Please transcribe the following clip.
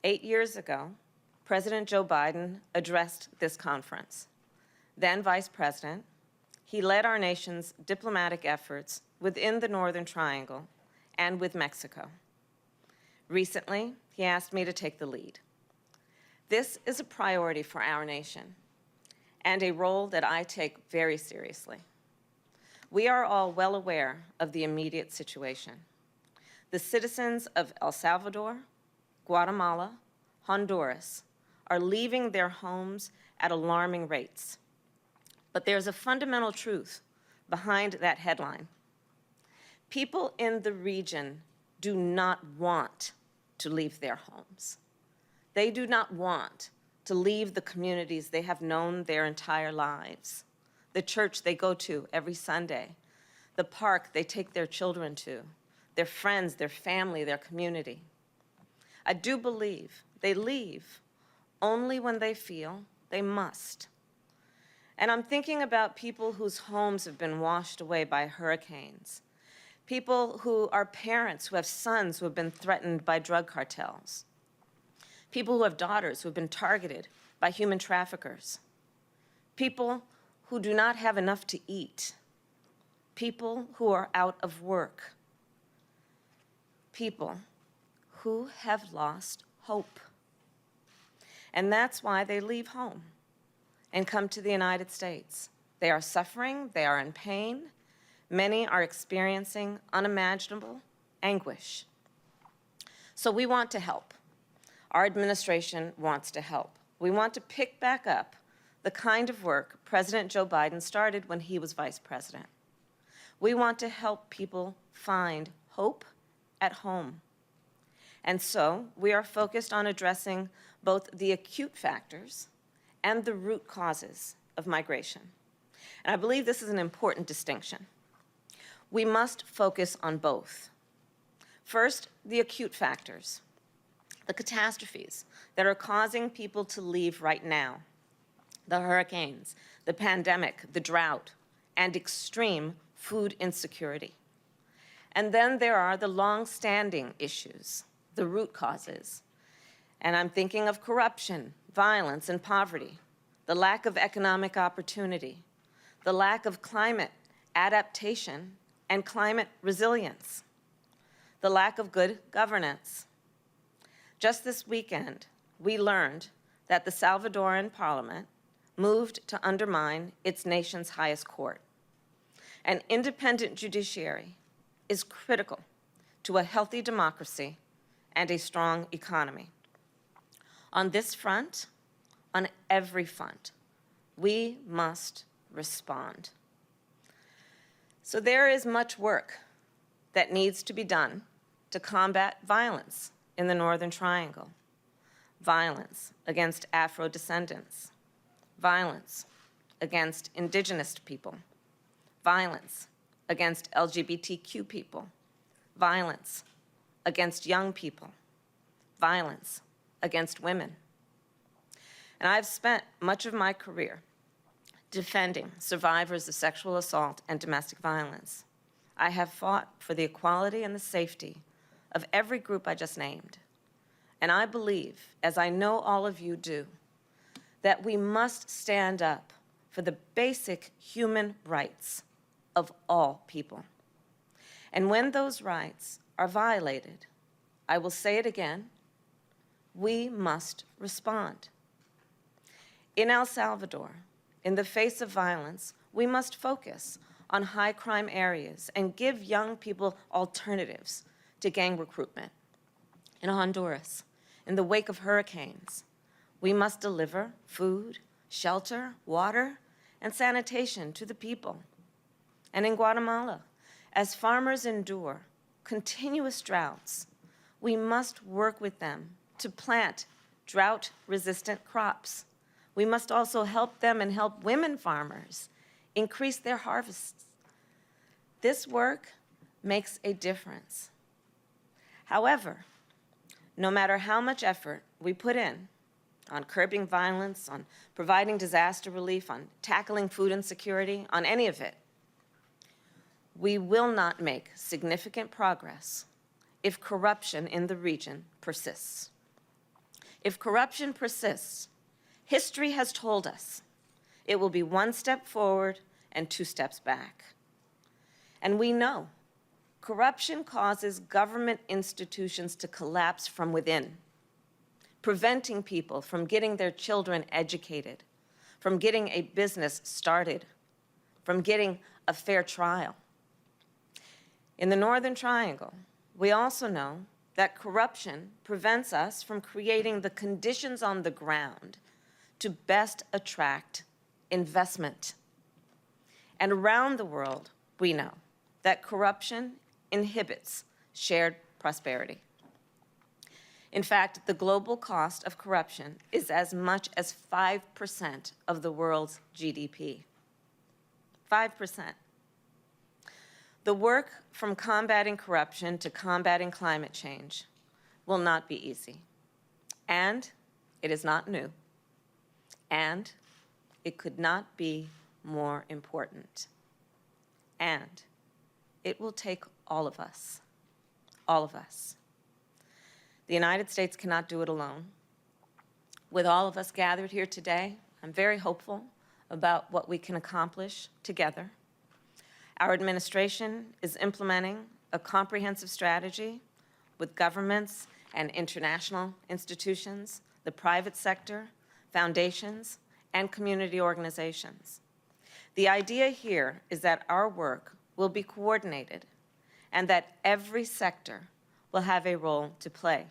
8 years ago, President Joe Biden addressed this conference. Then Vice President, he led our nation's diplomatic efforts within the Northern Triangle and with Mexico. Recently, he asked me to take the lead. This is a priority for our nation and a role that I take very seriously. We are all well aware of the immediate situation. The citizens of El Salvador, Guatemala, Honduras are leaving their homes at alarming rates. But there's a fundamental truth behind that headline. People in the region do not want to leave their homes. They do not want to leave the communities they have known their entire lives, the church they go to every Sunday, the park they take their children to, their friends, their family, their community. I do believe they leave only when they feel they must. And I'm thinking about people whose homes have been washed away by hurricanes, people who are parents who have sons who have been threatened by drug cartels, people who have daughters who have been targeted by human traffickers, people who do not have enough to eat, people who are out of work, people who have lost hope. And that's why they leave home and come to the United States. They are suffering, they are in pain. Many are experiencing unimaginable anguish. So we want to help. Our administration wants to help. We want to pick back up the kind of work President Joe Biden started when he was vice president. We want to help people find hope at home. And so we are focused on addressing both the acute factors and the root causes of migration. And I believe this is an important distinction. We must focus on both. First, the acute factors, the catastrophes that are causing people to leave right now, the hurricanes, the pandemic, the drought, and extreme food insecurity. And then there are the long-standing issues, the root causes. And I'm thinking of corruption, violence, and poverty, the lack of economic opportunity, the lack of climate adaptation and climate resilience, the lack of good governance. Just this weekend, we learned that the Salvadoran parliament moved to undermine its nation's highest court. An independent judiciary is critical to a healthy democracy and a strong economy. On this front, on every front, we must respond. So there is much work that needs to be done to combat violence in the Northern Triangle, violence against Afro-descendants, violence against indigenous people, violence against LGBTQ people, violence against young people, violence against women. And I've spent much of my career defending survivors of sexual assault and domestic violence. I have fought for the equality and the safety of every group I just named. And I believe, as I know all of you do, that we must stand up for the basic human rights of all people. And when those rights are violated, I will say it again, we must respond. In El Salvador, in the face of violence, we must focus on high crime areas and give young people alternatives to gang recruitment. In Honduras, in the wake of hurricanes, we must deliver food, shelter, water, and sanitation to the people. And in Guatemala, as farmers endure continuous droughts, we must work with them to plant drought-resistant crops. We must also help them and help women farmers increase their harvests. This work makes a difference. However, no matter how much effort we put in on curbing violence, on providing disaster relief, on tackling food insecurity, on any of it, we will not make significant progress if corruption in the region persists. If corruption persists, history has told us it will be one step forward and two steps back. And we know corruption causes government institutions to collapse from within, preventing people from getting their children educated, from getting a business started, from getting a fair trial. In the Northern Triangle, we also know that corruption prevents us from creating the conditions on the ground to best attract investment. And around the world, we know that corruption inhibits shared prosperity. In fact, the global cost of corruption is as much as 5% of the world's GDP. 5%. The work from combating corruption to combating climate change will not be easy. And it is not new. And it could not be more important. And it will take all of us. All of us. The United States cannot do it alone. With all of us gathered here today, I'm very hopeful about what we can accomplish together. Our administration is implementing a comprehensive strategy with governments and international institutions, the private sector, foundations, and community organizations. The idea here is that our work will be coordinated and that every sector will have a role to play.